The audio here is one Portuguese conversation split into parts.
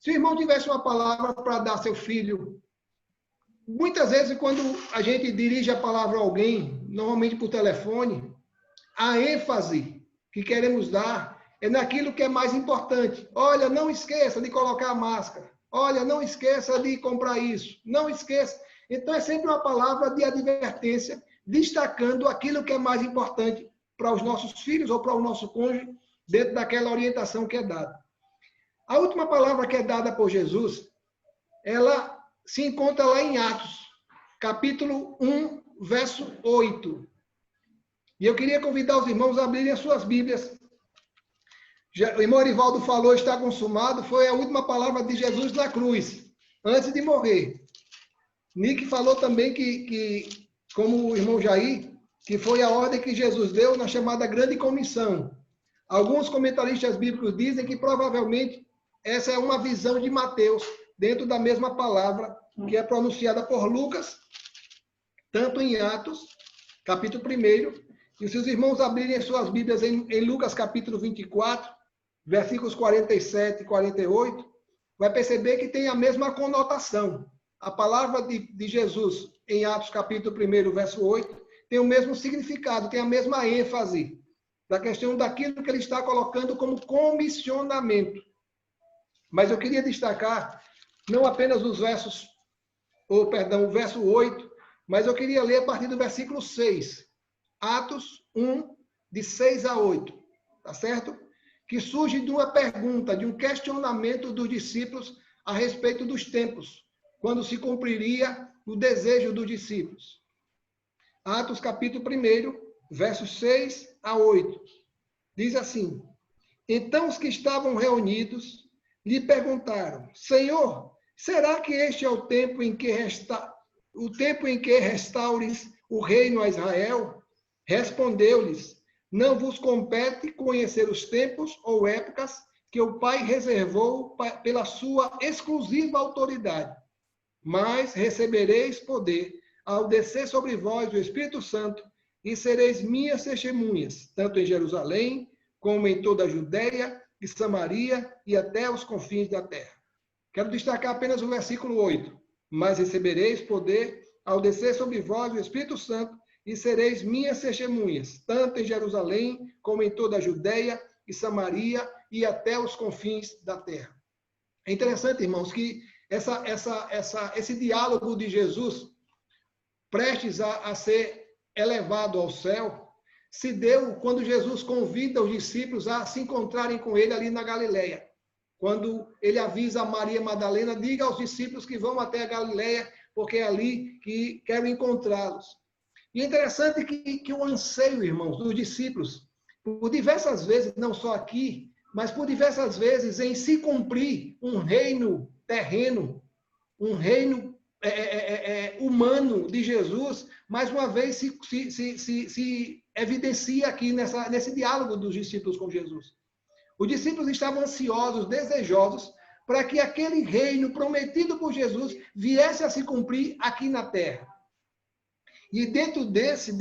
Se o irmão tivesse uma palavra para dar a seu filho, muitas vezes quando a gente dirige a palavra a alguém, normalmente por telefone, a ênfase que queremos dar é naquilo que é mais importante. Olha, não esqueça de colocar a máscara. Olha, não esqueça de comprar isso. Não esqueça. Então, é sempre uma palavra de advertência, destacando aquilo que é mais importante para os nossos filhos ou para o nosso cônjuge, dentro daquela orientação que é dada. A última palavra que é dada por Jesus, ela se encontra lá em Atos, capítulo 1, verso 8. E eu queria convidar os irmãos a abrirem as suas Bíblias. O irmão Arivaldo falou, está consumado, foi a última palavra de Jesus na cruz, antes de morrer. Nick falou também que, como o irmão Jair, que foi a ordem que Jesus deu na chamada Grande Comissão. Alguns comentaristas bíblicos dizem que provavelmente essa é uma visão de Mateus, dentro da mesma palavra que é pronunciada por Lucas, tanto em Atos, capítulo 1, e se os irmãos abrirem suas Bíblias em Lucas capítulo 24, versículos 47 e 48, vai perceber que tem a mesma conotação. A palavra de Jesus em Atos capítulo 1, verso 8, tem o mesmo significado, tem a mesma ênfase da questão daquilo que ele está colocando como comissionamento. Mas eu queria destacar não apenas os versos, o verso 8, mas eu queria ler a partir do versículo 6. Atos 1, de 6 a 8. Tá certo? Que surge de uma pergunta, de um questionamento dos discípulos a respeito dos tempos, quando se cumpriria o desejo dos discípulos. Atos capítulo 1, versos 6 a 8. Diz assim: Então os que estavam reunidos lhe perguntaram: Senhor, será que este é o tempo em que restaures o reino a Israel? Respondeu-lhes: Não vos compete conhecer os tempos ou épocas que o Pai reservou pela sua exclusiva autoridade. Mas recebereis poder ao descer sobre vós o Espírito Santo, e sereis minhas testemunhas, tanto em Jerusalém, como em toda a Judéia e Samaria e até os confins da terra. Quero destacar apenas o versículo 8. Mas recebereis poder ao descer sobre vós o Espírito Santo, e sereis minhas testemunhas, tanto em Jerusalém, como em toda a Judéia e Samaria e até os confins da terra. É interessante, irmãos, que esse diálogo de Jesus, prestes a ser elevado ao céu, se deu quando Jesus convida os discípulos a se encontrarem com ele ali na Galileia. Quando ele avisa a Maria Madalena: diga aos discípulos que vão até a Galileia, porque é ali que quero encontrá-los. E é interessante que o anseio, irmãos, dos discípulos, por diversas vezes, não só aqui, mas por diversas vezes, em se cumprir um reino terreno, um reino humano de Jesus, mais uma vez se evidencia aqui nesse diálogo dos discípulos com Jesus. Os discípulos estavam ansiosos, desejosos, para que aquele reino prometido por Jesus viesse a se cumprir aqui na terra. E dentro desse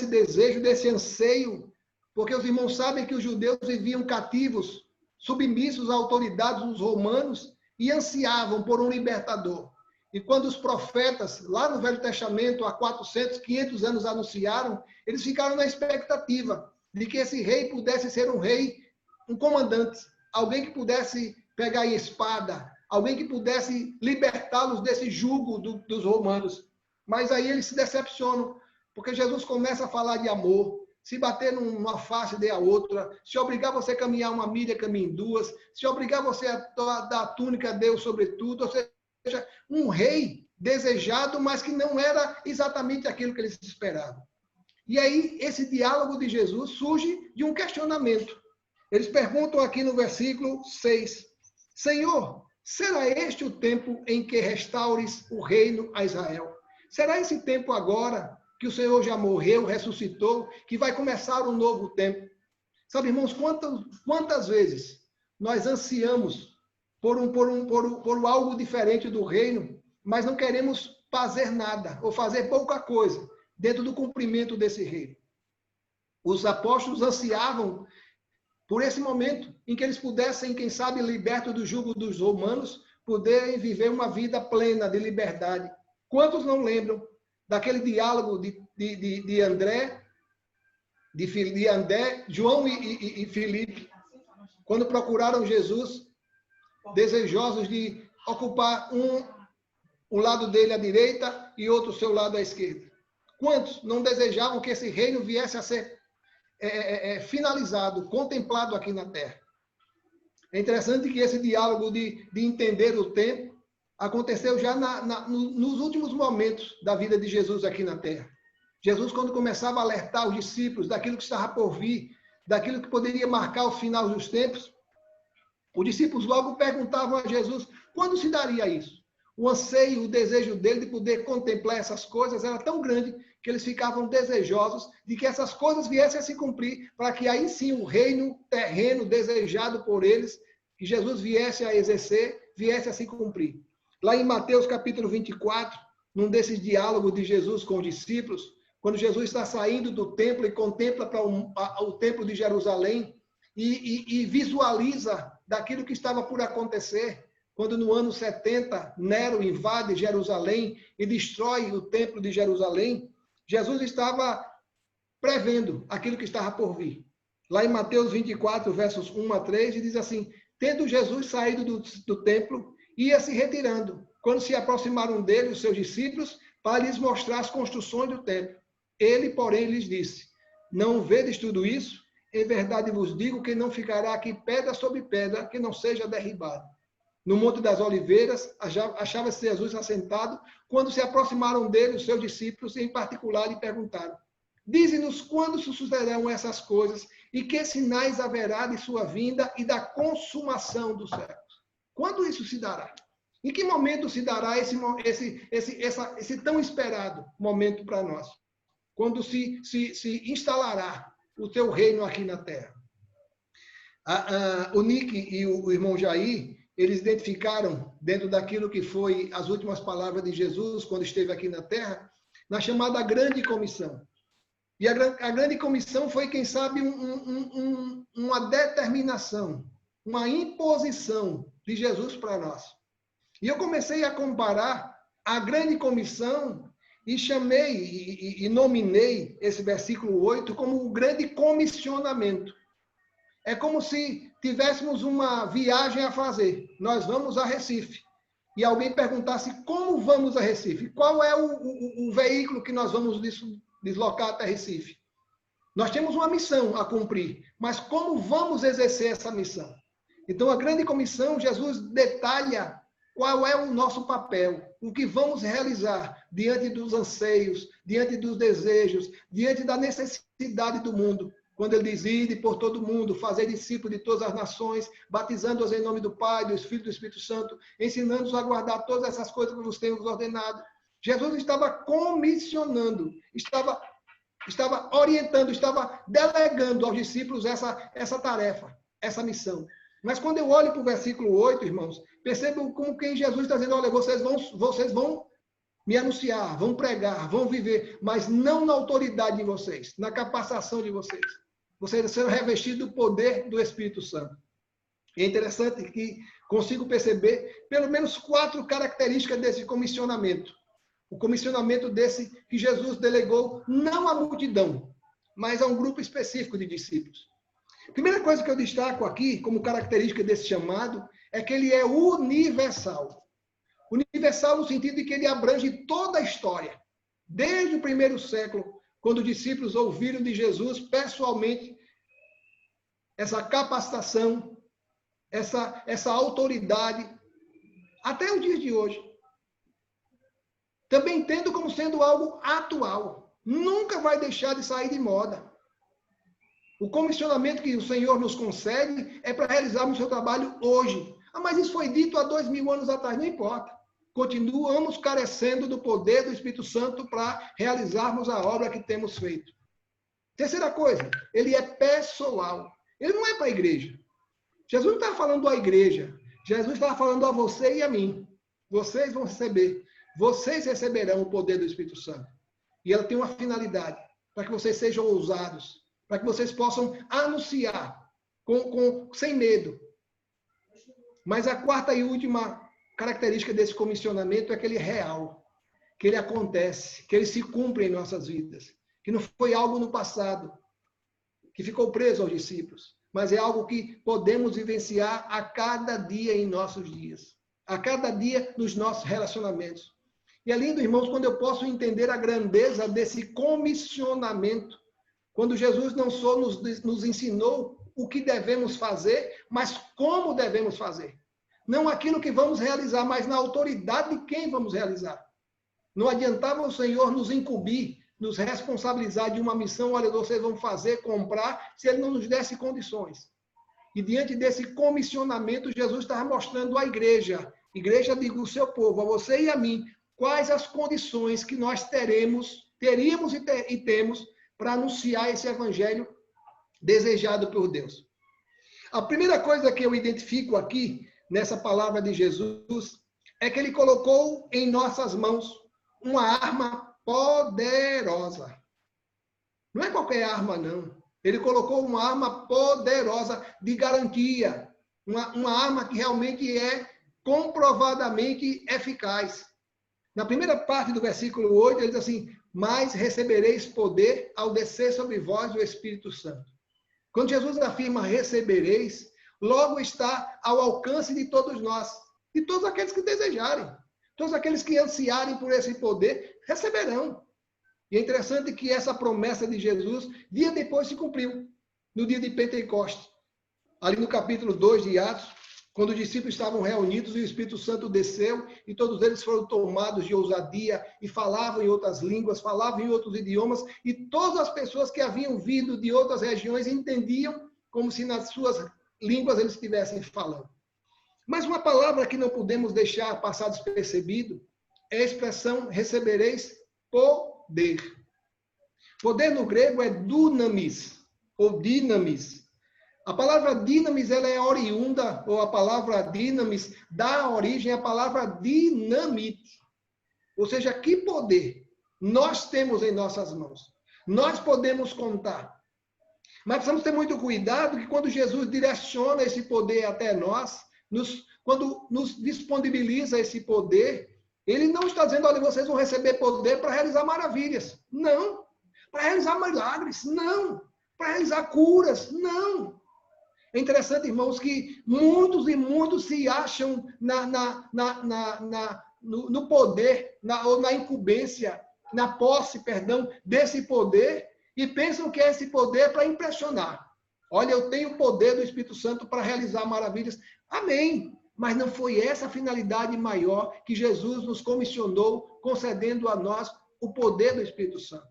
desejo, desse anseio, porque os irmãos sabem que os judeus viviam cativos, submissos à autoridade dos romanos, e ansiavam por um libertador. E quando os profetas, lá no Velho Testamento, há 400, 500 anos, anunciaram, eles ficaram na expectativa de que esse rei pudesse ser um rei, um comandante, alguém que pudesse pegar em espada, alguém que pudesse libertá-los desse jugo dos romanos. Mas aí eles se decepcionam, porque Jesus começa a falar de amor, se bater numa face, dê a outra, se obrigar você a caminhar uma milha, caminhe duas, se obrigar você a dar a túnica, dê o sobretudo, ou seja, um rei desejado, mas que não era exatamente aquilo que eles esperavam. E aí, esse diálogo de Jesus surge de um questionamento. Eles perguntam aqui no versículo 6, Senhor, será este o tempo em que restaures o reino a Israel? Será esse tempo agora que o Senhor já morreu, ressuscitou, que vai começar um novo tempo? Sabe, irmãos, quantas vezes nós ansiamos por algo diferente do reino, mas não queremos fazer nada, ou fazer pouca coisa, dentro do cumprimento desse reino? Os apóstolos ansiavam por esse momento em que eles pudessem, quem sabe, libertos do jugo dos romanos, poderem viver uma vida plena de liberdade. Quantos não lembram daquele diálogo de André, João e Filipe, quando procuraram Jesus, desejosos de ocupar o lado dele à direita e outro o seu lado à esquerda? Quantos não desejavam que esse reino viesse a ser finalizado, contemplado aqui na terra? É interessante que esse diálogo de entender o tempo aconteceu já nos últimos momentos da vida de Jesus aqui na terra. Jesus, quando começava a alertar os discípulos daquilo que estava por vir, daquilo que poderia marcar o final dos tempos, os discípulos logo perguntavam a Jesus quando se daria isso. O anseio, o desejo dele de poder contemplar essas coisas era tão grande que eles ficavam desejosos de que essas coisas viessem a se cumprir, para que aí sim o reino terreno desejado por eles, que Jesus viesse a exercer, viesse a se cumprir. Lá em Mateus capítulo 24, num desses diálogos de Jesus com os discípulos, quando Jesus está saindo do templo e contempla para o templo de Jerusalém e visualiza daquilo que estava por acontecer, quando no ano 70 Nero invade Jerusalém e destrói o templo de Jerusalém, Jesus estava prevendo aquilo que estava por vir. Lá em Mateus 24, versos 1 a 3, diz assim: tendo Jesus saído do templo, ia se retirando, quando se aproximaram dele os seus discípulos, para lhes mostrar as construções do templo. Ele, porém, lhes disse: não vedes tudo isso? Em verdade vos digo que não ficará aqui pedra sobre pedra que não seja derribada. No Monte das Oliveiras, achava-se Jesus assentado, quando se aproximaram dele os seus discípulos, em particular lhe perguntaram: dize-nos quando sucederão essas coisas e que sinais haverá de sua vinda e da consumação dos séculos. Quando isso se dará? Em que momento se dará esse tão esperado momento para nós? Quando se instalará o teu reino aqui na terra? O Nick e o irmão Jair, eles identificaram, dentro daquilo que foi as últimas palavras de Jesus, quando esteve aqui na terra, na chamada Grande Comissão. E a Grande Comissão foi, quem sabe, uma determinação, uma imposição de Jesus para nós. E eu comecei a comparar a Grande Comissão e chamei e nominei esse versículo 8 como o grande comissionamento. É como se tivéssemos uma viagem a fazer. Nós vamos a Recife. E alguém perguntasse como vamos a Recife? Qual é o veículo que nós vamos deslocar até Recife? Nós temos uma missão a cumprir, mas como vamos exercer essa missão? Então, a Grande Comissão, Jesus detalha qual é o nosso papel, o que vamos realizar diante dos anseios, diante dos desejos, diante da necessidade do mundo. Quando ele diz: ide por todo mundo, fazer discípulos de todas as nações, batizando-os em nome do Pai, do Filho e do Espírito Santo, ensinando-os a guardar todas essas coisas que vos tenho ordenado. Jesus estava comissionando, estava orientando, estava delegando aos discípulos essa tarefa, essa missão. Mas quando eu olho para o versículo 8, irmãos, percebo como quem Jesus está dizendo: olha, vocês vão me anunciar, vão pregar, vão viver, mas não na autoridade de vocês, na capacitação de vocês. Vocês serão revestidos do poder do Espírito Santo. É interessante que consigo perceber pelo menos 4 características desse comissionamento. O comissionamento desse que Jesus delegou não à multidão, mas a um grupo específico de discípulos. A primeira coisa que eu destaco aqui como característica desse chamado é que ele é universal. Universal no sentido de que ele abrange toda a história. Desde o primeiro século, quando os discípulos ouviram de Jesus pessoalmente essa capacitação, essa autoridade, até o dia de hoje. Também entendo como sendo algo atual. Nunca vai deixar de sair de moda. O comissionamento que o Senhor nos concede é para realizarmos o seu trabalho hoje. Mas isso foi dito há 2000 anos atrás, não importa. Continuamos carecendo do poder do Espírito Santo para realizarmos a obra que temos feito. Terceira coisa, ele é pessoal. Ele não é para a igreja. Jesus não estava falando à igreja. Jesus estava falando a você e a mim. Vocês vão receber. Vocês receberão o poder do Espírito Santo. E ela tem uma finalidade, para que vocês sejam ousados, para que vocês possam anunciar sem medo. Mas a quarta e última característica desse comissionamento é que ele é real, que ele acontece, que ele se cumpre em nossas vidas, que não foi algo no passado, que ficou preso aos discípulos, mas é algo que podemos vivenciar a cada dia em nossos dias, a cada dia nos nossos relacionamentos. E é lindo, irmãos, quando eu posso entender a grandeza desse comissionamento, quando Jesus não só nos ensinou o que devemos fazer, mas como devemos fazer. Não aquilo que vamos realizar, mas na autoridade de quem vamos realizar. Não adiantava o Senhor nos incumbir, nos responsabilizar de uma missão, olha, vocês vão fazer, comprar, se Ele não nos desse condições. E diante desse comissionamento, Jesus estava mostrando à igreja, digo, o seu povo, a você e a mim, quais as condições que nós teríamos e temos para anunciar esse evangelho desejado por Deus. A primeira coisa que eu identifico aqui, nessa palavra de Jesus, é que ele colocou em nossas mãos uma arma poderosa. Não é qualquer arma, não. Ele colocou uma arma poderosa de garantia. Uma arma que realmente é comprovadamente eficaz. Na primeira parte do versículo 8, ele diz assim, mas recebereis poder ao descer sobre vós o Espírito Santo. Quando Jesus afirma recebereis, logo está ao alcance de todos nós, de todos aqueles que desejarem, todos aqueles que ansiarem por esse poder, receberão. E é interessante que essa promessa de Jesus, dia depois se cumpriu, no dia de Pentecostes. Ali no capítulo 2 de Atos, quando os discípulos estavam reunidos e o Espírito Santo desceu e todos eles foram tomados de ousadia e falavam em outras línguas, falavam em outros idiomas e todas as pessoas que haviam vindo de outras regiões entendiam como se nas suas línguas eles estivessem falando. Mas uma palavra que não podemos deixar passar despercebido é a expressão recebereis poder. Poder no grego é dunamis ou dinamis. A palavra dinamis ela é oriunda, ou a palavra dinamis dá origem à palavra dinamite. Ou seja, que poder nós temos em nossas mãos. Nós podemos contar. Mas precisamos ter muito cuidado que quando Jesus direciona esse poder até nós, quando nos disponibiliza esse poder, ele não está dizendo, olha, vocês vão receber poder para realizar maravilhas. Não. Para realizar milagres. Não. Para realizar curas. Não. É interessante, irmãos, que muitos e muitos se acham no poder, ou na incumbência, na posse, desse poder, e pensam que é esse poder para impressionar. Olha, eu tenho o poder do Espírito Santo para realizar maravilhas. Amém. Mas não foi essa a finalidade maior que Jesus nos comissionou, concedendo a nós o poder do Espírito Santo.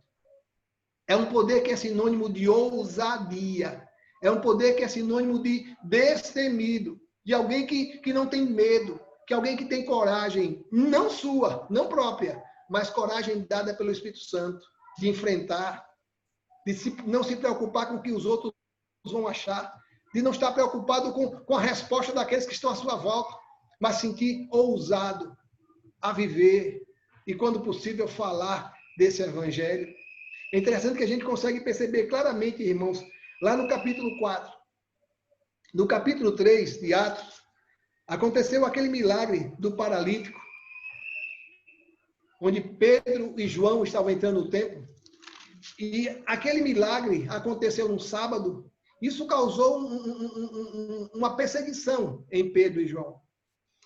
É um poder que é sinônimo de ousadia. É um poder que é sinônimo de destemido, de alguém que não tem medo, que alguém que tem coragem, não sua, não própria, mas coragem dada pelo Espírito Santo, de enfrentar, não se preocupar com o que os outros vão achar, de não estar preocupado com a resposta daqueles que estão à sua volta, mas sentir ousado a viver e, quando possível, falar desse evangelho. É interessante que a gente consegue perceber claramente, irmãos, lá no capítulo 4, no capítulo 3 de Atos, aconteceu aquele milagre do paralítico, onde Pedro e João estavam entrando no templo, e aquele milagre aconteceu no sábado. Isso causou uma perseguição em Pedro e João.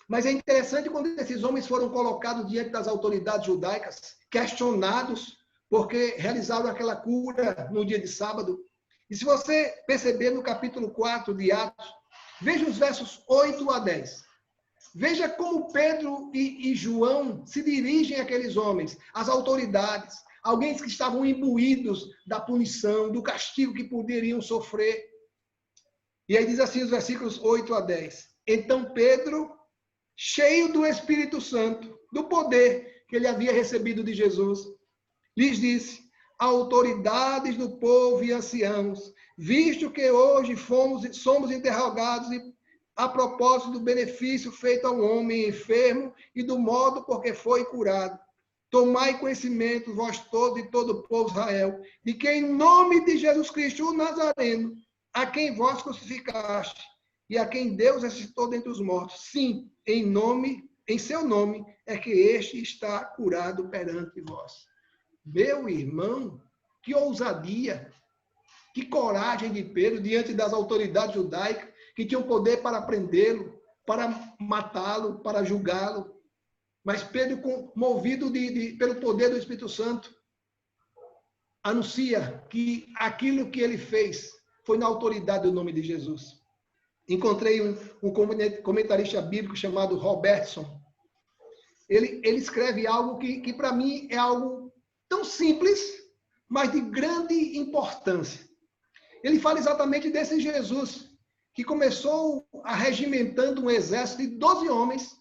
Mas é interessante quando esses homens foram colocados diante das autoridades judaicas, questionados, porque realizaram aquela cura no dia de sábado. E se você perceber no capítulo 4 de Atos, veja os versos 8 a 10. Veja como Pedro e João se dirigem àqueles homens, às autoridades, alguém que estavam imbuídos da punição, do castigo que poderiam sofrer. E aí diz assim os versículos 8 a 10. Então Pedro, cheio do Espírito Santo, do poder que ele havia recebido de Jesus, lhes disse: autoridades do povo e anciãos, visto que hoje somos interrogados a propósito do benefício feito ao homem enfermo e do modo por que foi curado. Tomai conhecimento, vós todos e todo o povo de Israel, de que em nome de Jesus Cristo, o Nazareno, a quem vós crucificaste, e a quem Deus ressuscitou dentre os mortos, sim, em nome em seu nome é que este está curado perante vós. Meu irmão, que ousadia, que coragem de Pedro diante das autoridades judaicas que tinham poder para prendê-lo, para matá-lo, para julgá-lo. Mas Pedro, movido pelo poder do Espírito Santo, anuncia que aquilo que ele fez foi na autoridade do nome de Jesus. Encontrei um comentarista bíblico chamado Robertson. Ele escreve algo que para mim é algo tão simples, mas de grande importância. Ele fala exatamente desse Jesus, que começou regimentando um exército de 12 homens,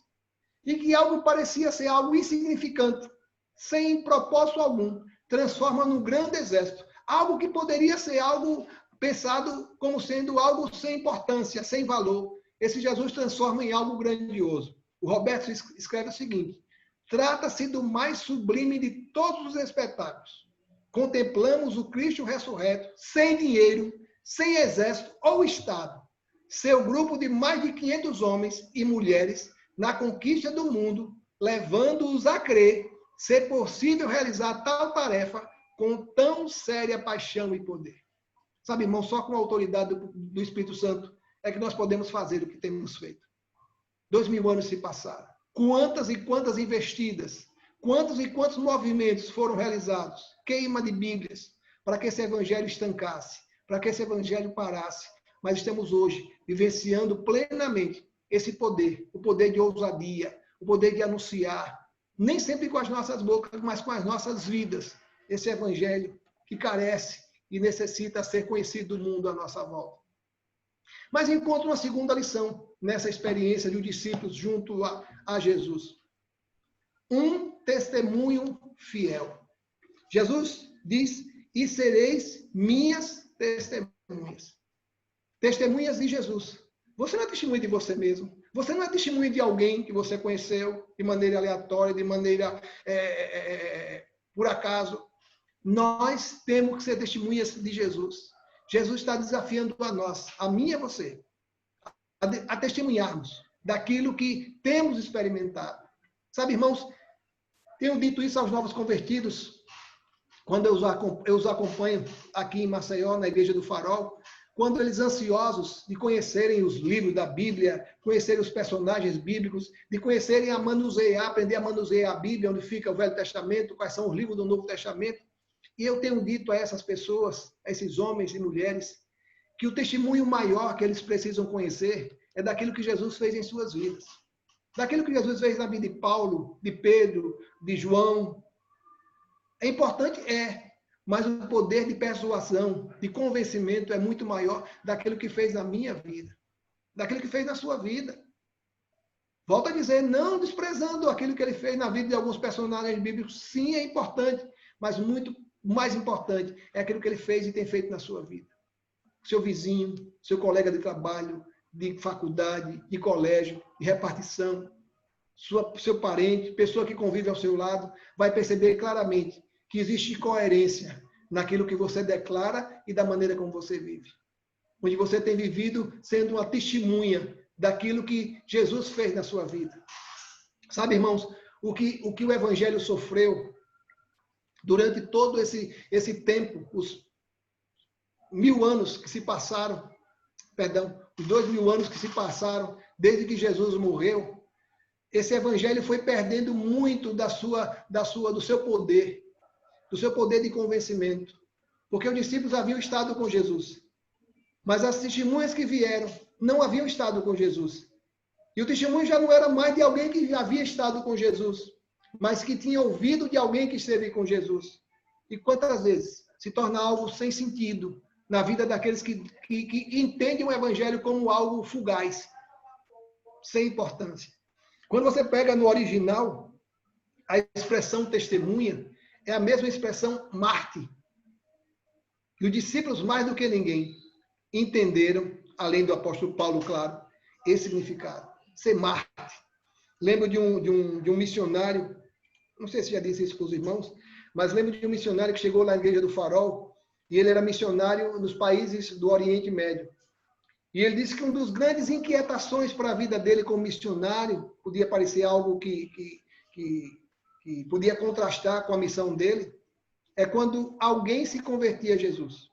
e que algo parecia ser algo insignificante, sem propósito algum, transforma num grande exército. Algo que poderia ser algo pensado como sendo algo sem importância, sem valor. Esse Jesus transforma em algo grandioso. O Roberto escreve o seguinte: trata-se do mais sublime de todos os espetáculos. Contemplamos o Cristo ressurreto, sem dinheiro, sem exército ou Estado. Seu grupo de mais de 500 homens e mulheres na conquista do mundo, levando-os a crer ser possível realizar tal tarefa com tão séria paixão e poder. Sabe, irmão, só com a autoridade do Espírito Santo é que nós podemos fazer o que temos feito. 2000 anos se passaram. Quantas e quantas investidas, quantos e quantos movimentos foram realizados? Queima de Bíblias, para que esse evangelho estancasse, para que esse evangelho parasse. Mas estamos hoje vivenciando plenamente esse poder, o poder de ousadia, o poder de anunciar, nem sempre com as nossas bocas, mas com as nossas vidas, esse evangelho que carece e necessita ser conhecido do mundo à nossa volta. Mas encontro uma segunda lição nessa experiência de um discípulo junto a Jesus. Um testemunho fiel. Jesus diz: e sereis minhas testemunhas. Testemunhas de Jesus. Você não é testemunha de você mesmo. Você não é testemunha de alguém que você conheceu de maneira aleatória, de maneira por acaso. Nós temos que ser testemunhas de Jesus. Jesus está desafiando a nós, a mim e a você, a testemunharmos daquilo que temos experimentado. Sabe, irmãos, tenho dito isso aos novos convertidos, quando eu os acompanho aqui em Maceió, na Igreja do Farol, quando eles ansiosos de conhecerem os livros da Bíblia, conhecerem os personagens bíblicos, de conhecerem aprender a manusear a Bíblia, onde fica o Velho Testamento, quais são os livros do Novo Testamento. E eu tenho dito a essas pessoas, a esses homens e mulheres, que o testemunho maior que eles precisam conhecer é daquilo que Jesus fez em suas vidas. Daquilo que Jesus fez na vida de Paulo, de Pedro, de João. É importante? Mas o poder de persuasão, de convencimento é muito maior daquilo que fez na minha vida, daquilo que fez na sua vida. Volto a dizer, não desprezando aquilo que ele fez na vida de alguns personagens bíblicos, sim, é importante, mas muito mais importante é aquilo que ele fez e tem feito na sua vida. Seu vizinho, seu colega de trabalho, de faculdade, de colégio, de repartição, seu parente, pessoa que convive ao seu lado, vai perceber claramente que existe coerência naquilo que você declara e da maneira como você vive. Onde você tem vivido sendo uma testemunha daquilo que Jesus fez na sua vida. Sabe, irmãos, o que o Evangelho sofreu durante todo esse tempo, os 1000 anos que se passaram, os 2000 anos que se passaram desde que Jesus morreu, esse Evangelho foi perdendo muito do seu poder de convencimento. Porque os discípulos haviam estado com Jesus. Mas as testemunhas que vieram não haviam estado com Jesus. E o testemunho já não era mais de alguém que já havia estado com Jesus, mas que tinha ouvido de alguém que esteve com Jesus. E quantas vezes se torna algo sem sentido na vida daqueles que entendem o Evangelho como algo fugaz, sem importância. Quando você pega no original, a expressão testemunha é a mesma expressão mártir. E os discípulos, mais do que ninguém, entenderam, além do apóstolo Paulo, claro, esse significado. Ser mártir. Lembro de um missionário, não sei se já disse isso para os irmãos, mas lembro de um missionário que chegou lá na Igreja do Farol, e ele era missionário nos países do Oriente Médio. E ele disse que uma das grandes inquietações para a vida dele como missionário, podia parecer algo que podia contrastar com a missão dele, é quando alguém se convertia a Jesus.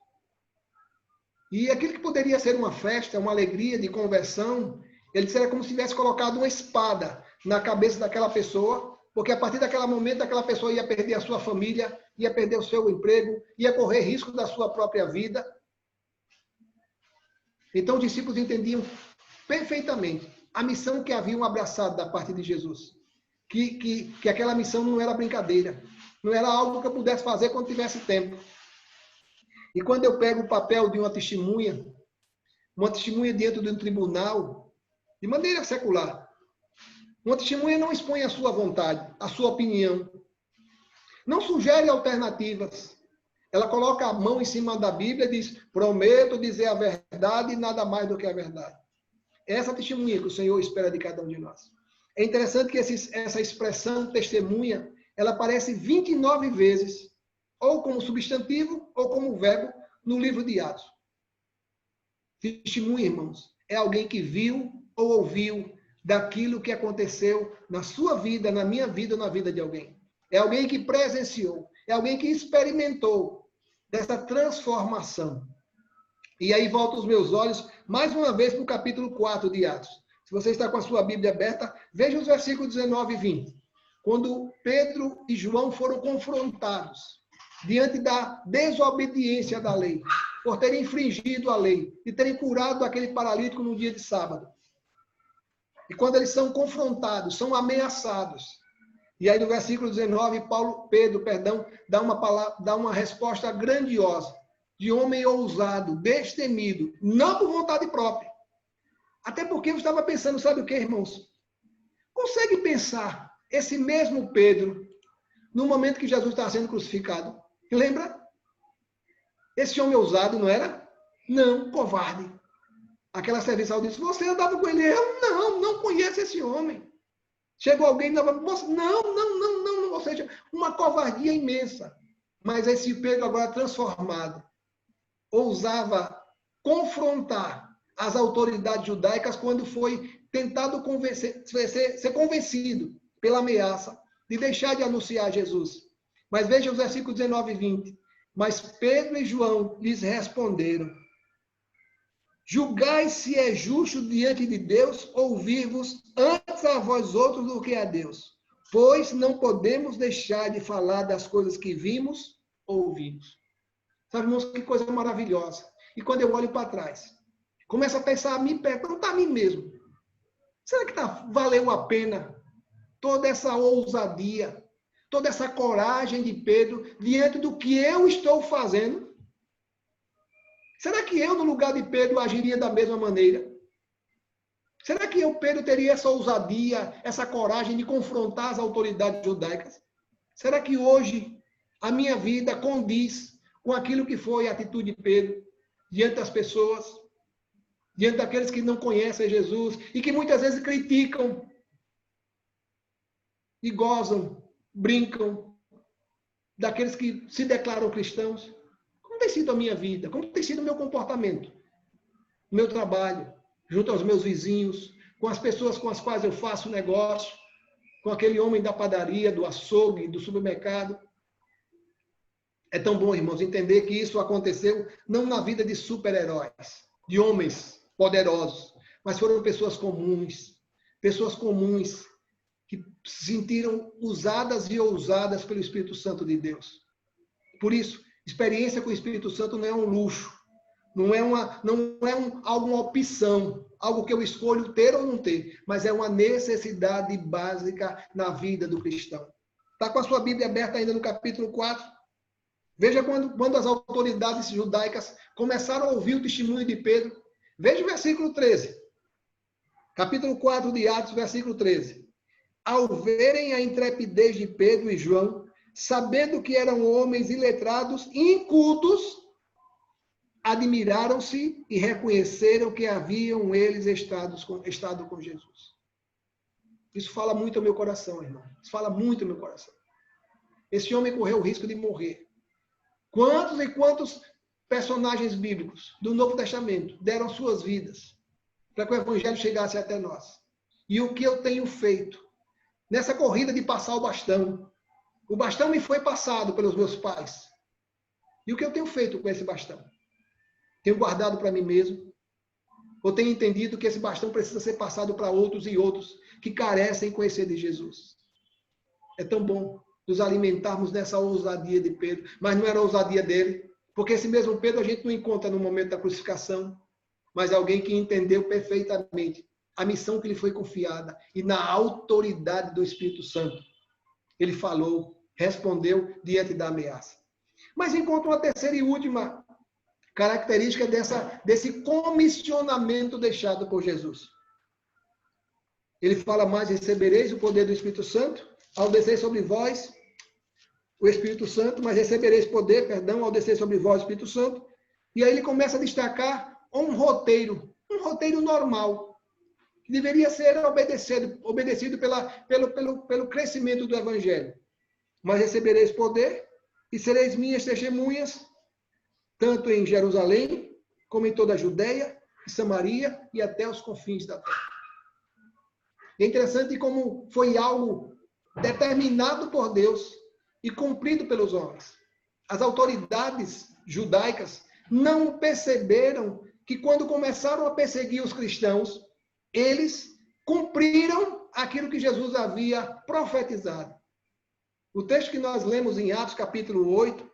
E aquilo que poderia ser uma festa, uma alegria de conversão, ele disse, era como se tivesse colocado uma espada na cabeça daquela pessoa, porque a partir daquele momento, aquela pessoa ia perder a sua família, ia perder o seu emprego, ia correr risco da sua própria vida. Então, os discípulos entendiam perfeitamente a missão que haviam abraçado da parte de Jesus. Que aquela missão não era brincadeira. Não era algo que eu pudesse fazer quando tivesse tempo. E quando eu pego o papel de uma testemunha diante de um tribunal, de maneira secular, uma testemunha não expõe a sua vontade, a sua opinião. Não sugere alternativas. Ela coloca a mão em cima da Bíblia e diz, prometo dizer a verdade e nada mais do que a verdade. É essa testemunha que o Senhor espera de cada um de nós. É interessante que essa expressão testemunha, ela aparece 29 vezes, ou como substantivo, ou como verbo, no livro de Atos. Testemunha, irmãos, é alguém que viu ou ouviu daquilo que aconteceu na sua vida, na minha vida ou na vida de alguém. É alguém que presenciou, é alguém que experimentou dessa transformação. E aí volto os meus olhos, mais uma vez, para o capítulo 4 de Atos. Se você está com a sua Bíblia aberta, veja os versículos 19 e 20. Quando Pedro e João foram confrontados diante da desobediência da lei, por terem infringido a lei e terem curado aquele paralítico no dia de sábado. E quando eles são confrontados, são ameaçados. E aí no versículo 19, Pedro, dá uma resposta grandiosa, de homem ousado, destemido, não por vontade própria. Até porque eu estava pensando, sabe o que, irmãos? Consegue pensar esse mesmo Pedro, no momento que Jesus estava sendo crucificado? Lembra? Esse homem ousado, não era? Não, covarde. Aquela serviçal disse, você andava com ele? Eu não conheço esse homem. Chegou alguém e dava, não, ou seja, uma covardia imensa. Mas esse Pedro agora transformado, ousava confrontar as autoridades judaicas quando foi tentado ser convencido pela ameaça de deixar de anunciar Jesus. Mas veja os versículos 19 e 20. Mas Pedro e João lhes responderam, julgai se é justo diante de Deus ouvir-vos antes a vós outros do que a Deus, pois não podemos deixar de falar das coisas que vimos ou ouvimos. Sabe, irmãos, que coisa maravilhosa. E quando eu olho para trás, começo a pensar, me perguntar a mim mesmo, será que valeu a pena toda essa ousadia, toda essa coragem de Pedro diante do que eu estou fazendo? Será que eu, no lugar de Pedro, agiria da mesma maneira? Será que eu, Pedro, teria essa ousadia, essa coragem de confrontar as autoridades judaicas? Será que hoje a minha vida condiz com aquilo que foi a atitude de Pedro diante das pessoas, diante daqueles que não conhecem Jesus e que muitas vezes criticam e gozam, brincam daqueles que se declaram cristãos? Como tem sido a minha vida? Como tem sido o meu comportamento? O meu trabalho, junto aos meus vizinhos, com as pessoas com as quais eu faço negócio, com aquele homem da padaria, do açougue, do supermercado. É tão bom, irmãos, entender que isso aconteceu não na vida de super-heróis, de homens poderosos, mas foram pessoas comuns que se sentiram usadas e ousadas pelo Espírito Santo de Deus. Por isso, experiência com o Espírito Santo não é um luxo, não é alguma opção, algo que eu escolho ter ou não ter, mas é uma necessidade básica na vida do cristão. Está com a sua Bíblia aberta ainda no capítulo 4? Veja quando as autoridades judaicas começaram a ouvir o testemunho de Pedro. Veja o versículo 13. Capítulo 4 de Atos, versículo 13. Ao verem a intrepidez de Pedro e João, sabendo que eram homens iletrados e incultos, admiraram-se e reconheceram que haviam eles estado com Jesus. Isso fala muito ao meu coração, irmão. Isso fala muito ao meu coração. Esse homem correu o risco de morrer. Quantos e quantos personagens bíblicos do Novo Testamento deram suas vidas para que o evangelho chegasse até nós. E o que eu tenho feito nessa corrida de passar o bastão? O bastão me foi passado pelos meus pais. E o que eu tenho feito com esse bastão? Tenho guardado para mim mesmo? Ou tenho entendido que esse bastão precisa ser passado para outros e outros que carecem conhecer de Jesus? É tão bom nos alimentarmos nessa ousadia de Pedro, mas não era a ousadia dele, porque esse mesmo Pedro a gente não encontra no momento da crucificação, mas alguém que entendeu perfeitamente a missão que lhe foi confiada e na autoridade do Espírito Santo. Ele falou, respondeu diante da ameaça. Mas encontra uma terceira e última característica desse comissionamento deixado por Jesus. Ele fala mais, recebereis o poder do Espírito Santo, ao descer sobre vós o Espírito Santo, mas recebereis poder, ao descer sobre vós o Espírito Santo. E aí ele começa a destacar um roteiro normal, que deveria ser obedecido pelo crescimento do Evangelho. Mas recebereis poder e sereis minhas testemunhas, tanto em Jerusalém, como em toda a Judéia, Samaria e até os confins da terra. É interessante como foi algo determinado por Deus e cumprido pelos homens. As autoridades judaicas não perceberam que quando começaram a perseguir os cristãos, eles cumpriram aquilo que Jesus havia profetizado. O texto que nós lemos em Atos capítulo 8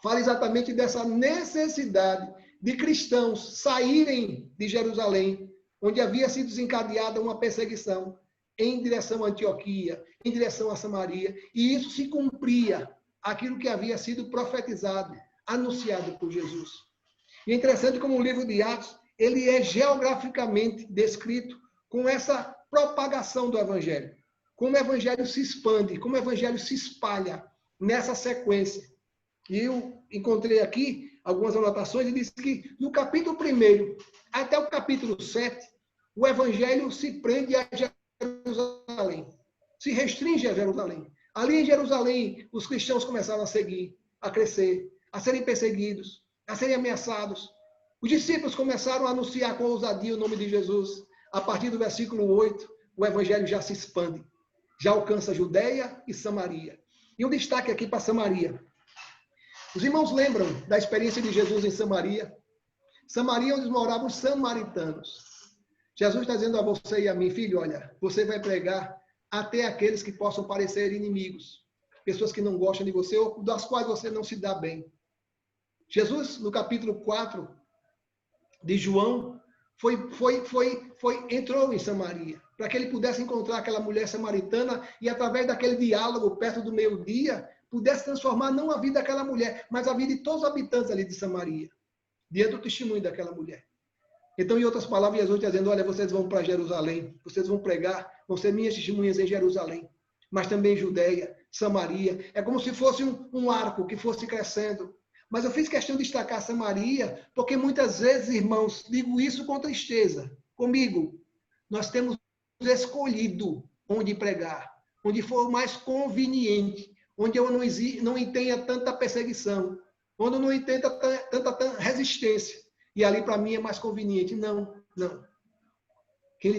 fala exatamente dessa necessidade de cristãos saírem de Jerusalém, onde havia sido desencadeada uma perseguição, em direção a Antioquia, em direção a Samaria, e isso se cumpria, aquilo que havia sido profetizado, anunciado por Jesus. E é interessante como o livro de Atos, ele é geograficamente descrito com essa propagação do Evangelho, como o Evangelho se expande, como o Evangelho se espalha nessa sequência. E eu encontrei aqui algumas anotações e disse que no capítulo 1 até o capítulo 7, o Evangelho se prende a Jerusalém, se restringe a Jerusalém. Ali em Jerusalém, os cristãos começaram a seguir, a crescer, a serem perseguidos, a serem ameaçados. Os discípulos começaram a anunciar com ousadia o nome de Jesus. A partir do versículo 8, o Evangelho já se expande, já alcança Judeia e Samaria. E um destaque aqui para Samaria. Os irmãos lembram da experiência de Jesus em Samaria? Samaria, onde moravam os samaritanos. Jesus está dizendo a você e a mim, filho, olha, você vai pregar até aqueles que possam parecer inimigos, pessoas que não gostam de você ou das quais você não se dá bem. Jesus, no capítulo 4 de João, entrou em Samaria, para que ele pudesse encontrar aquela mulher samaritana e, através daquele diálogo perto do meio-dia, pudesse transformar não a vida daquela mulher, mas a vida de todos os habitantes ali de Samaria, diante do testemunho daquela mulher. Então, em outras palavras, Jesus está dizendo, olha, vocês vão para Jerusalém, vocês vão pregar, vão ser minhas testemunhas em Jerusalém, mas também em Judeia, Samaria. É como se fosse um arco que fosse crescendo. Mas eu fiz questão de destacar Samaria, porque muitas vezes, irmãos, digo isso com tristeza, comigo, nós temos escolhido onde pregar, onde for mais conveniente, onde eu não tenha tanta perseguição, onde eu não tenha tanta resistência. E ali para mim é mais conveniente. Não. Quem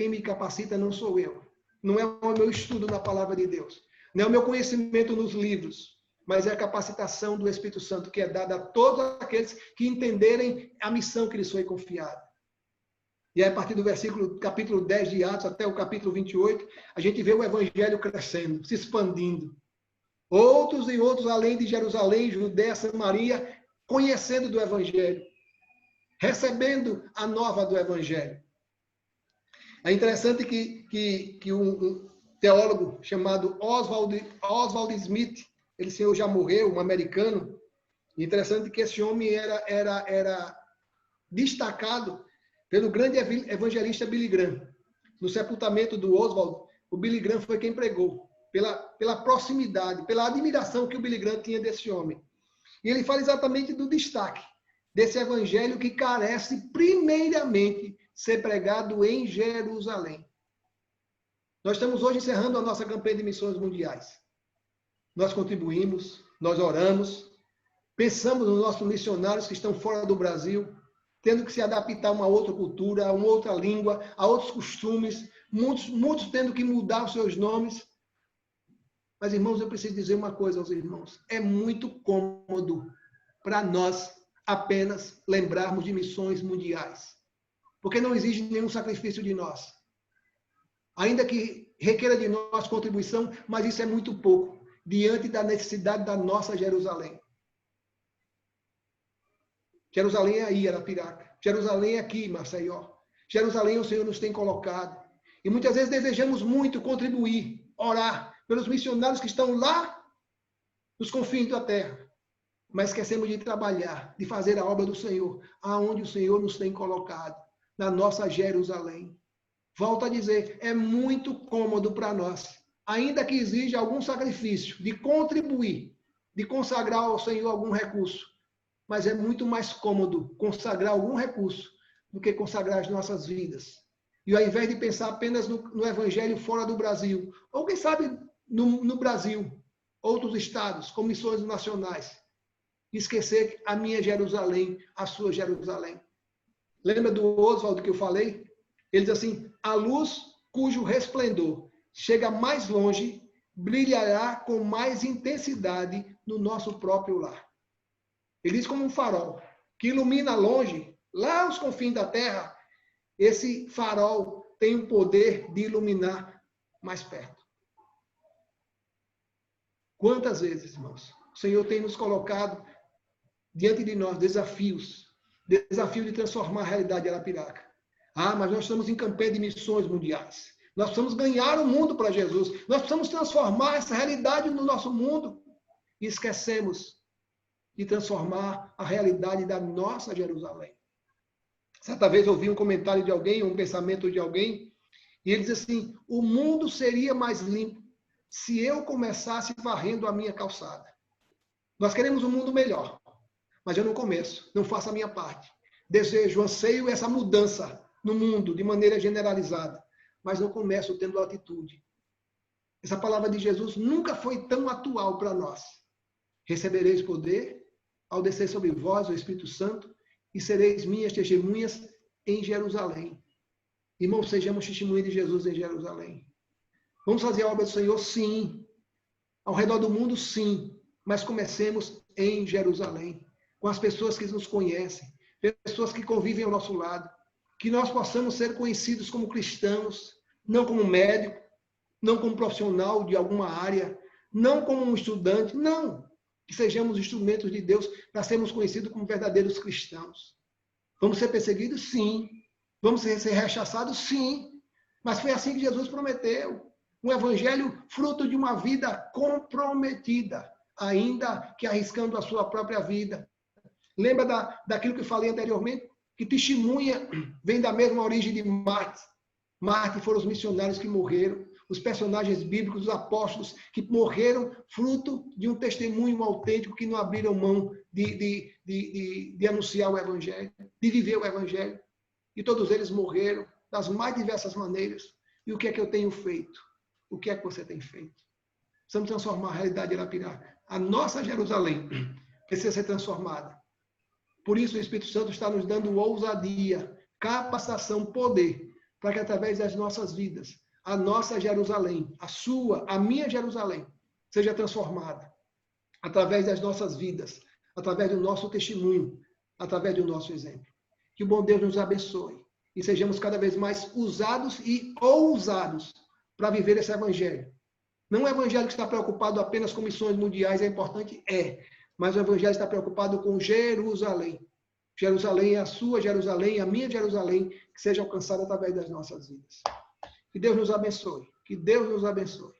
me capacita não sou eu. Não é o meu estudo na palavra de Deus. Não é o meu conhecimento nos livros. Mas é a capacitação do Espírito Santo que é dada a todos aqueles que entenderem a missão que lhes foi confiada. E aí, a partir do capítulo 10 de Atos até o capítulo 28, a gente vê o Evangelho crescendo, se expandindo. Outros e outros, além de Jerusalém, Judéia, Samaria, conhecendo do Evangelho, recebendo a nova do Evangelho. É interessante que um teólogo chamado Oswald Smith, ele senhor já morreu, um americano, interessante que esse homem era destacado pelo grande evangelista Billy Graham. No sepultamento do Oswald, o Billy Graham foi quem pregou, pela proximidade, pela admiração que o Billy Graham tinha desse homem. E ele fala exatamente do destaque desse evangelho que carece primeiramente ser pregado em Jerusalém. Nós estamos hoje encerrando a nossa campanha de missões mundiais. Nós contribuímos, nós oramos, Pensamos nos nossos missionários que estão fora do Brasil, tendo que se adaptar a uma outra cultura, a uma outra língua, a outros costumes, muitos tendo que mudar os seus nomes. Mas, irmãos, eu preciso dizer uma coisa aos irmãos. É muito cômodo para nós apenas lembrarmos de missões mundiais, porque não exige nenhum sacrifício de nós. Ainda que requeira de nós contribuição, mas isso é muito pouco, diante da necessidade da nossa Jerusalém. Jerusalém é aí, Arapiraca. Jerusalém é aqui, Maceió. Jerusalém o Senhor nos tem colocado. E muitas vezes desejamos muito contribuir, orar pelos missionários que estão lá nos confins da terra. Mas esquecemos de trabalhar, de fazer a obra do Senhor, aonde o Senhor nos tem colocado, na nossa Jerusalém. Volto a dizer, é muito cômodo para nós, ainda que exija algum sacrifício, de contribuir, de consagrar ao Senhor algum recurso. Mas é muito mais cômodo consagrar algum recurso do que consagrar as nossas vidas. E ao invés de pensar apenas no evangelho fora do Brasil, ou quem sabe no Brasil, outros estados, com missões nacionais, esquecer a minha Jerusalém, a sua Jerusalém. Lembra do Oswald que eu falei? Ele diz assim, a luz cujo resplendor chega mais longe, brilhará com mais intensidade no nosso próprio lar. Ele diz como um farol, que ilumina longe, lá aos confins da terra, esse farol tem o poder de iluminar mais perto. Quantas vezes, irmãos, o Senhor tem nos colocado diante de nós desafios, desafio de transformar a realidade de Arapiraca. Ah, mas nós estamos em campanha de missões mundiais. Nós precisamos ganhar o mundo para Jesus. Nós precisamos transformar essa realidade no nosso mundo. E esquecemos de transformar a realidade da nossa Jerusalém. Certa vez eu ouvi um comentário de alguém, um pensamento de alguém, e ele diz assim, o mundo seria mais limpo se eu começasse varrendo a minha calçada. Nós queremos um mundo melhor, mas eu não começo, não faço a minha parte. Desejo, anseio essa mudança no mundo de maneira generalizada, mas não começo tendo atitude. Essa palavra de Jesus nunca foi tão atual para nós. Recebereis poder ao descer sobre vós o Espírito Santo e sereis minhas testemunhas em Jerusalém. Irmãos, sejamos testemunhas de Jesus em Jerusalém. Vamos fazer a obra do Senhor? Sim. Ao redor do mundo? Sim. Mas comecemos em Jerusalém, com as pessoas que nos conhecem, pessoas que convivem ao nosso lado, que nós possamos ser conhecidos como cristãos, não como médico, não como profissional de alguma área, não como um estudante, não. Que sejamos instrumentos de Deus para sermos conhecidos como verdadeiros cristãos. Vamos ser perseguidos? Sim. Vamos ser rechaçados? Sim. Mas foi assim que Jesus prometeu. Um evangelho fruto de uma vida comprometida, ainda que arriscando a sua própria vida. Lembra daquilo que eu falei anteriormente? Que testemunha vem da mesma origem de Marte. Marte foram os missionários que morreram. Os personagens bíblicos, os apóstolos, que morreram fruto de um testemunho autêntico, que não abriram mão de anunciar o Evangelho, de viver o Evangelho. E todos eles morreram das mais diversas maneiras. E o que é que eu tenho feito? O que é que você tem feito? Precisamos transformar a realidade de Arapiraca. A nossa Jerusalém precisa ser transformada. Por isso o Espírito Santo está nos dando ousadia, capacitação, poder, para que através das nossas vidas, a nossa Jerusalém, a sua, a minha Jerusalém, seja transformada através das nossas vidas, através do nosso testemunho, através do nosso exemplo. Que o bom Deus nos abençoe e sejamos cada vez mais usados e ousados para viver esse evangelho. Não é um evangelho que está preocupado apenas com missões mundiais, é importante? É. Mas o evangelho está preocupado com Jerusalém. Jerusalém é a sua Jerusalém, a minha Jerusalém, que seja alcançada através das nossas vidas. Que Deus nos abençoe. Que Deus nos abençoe.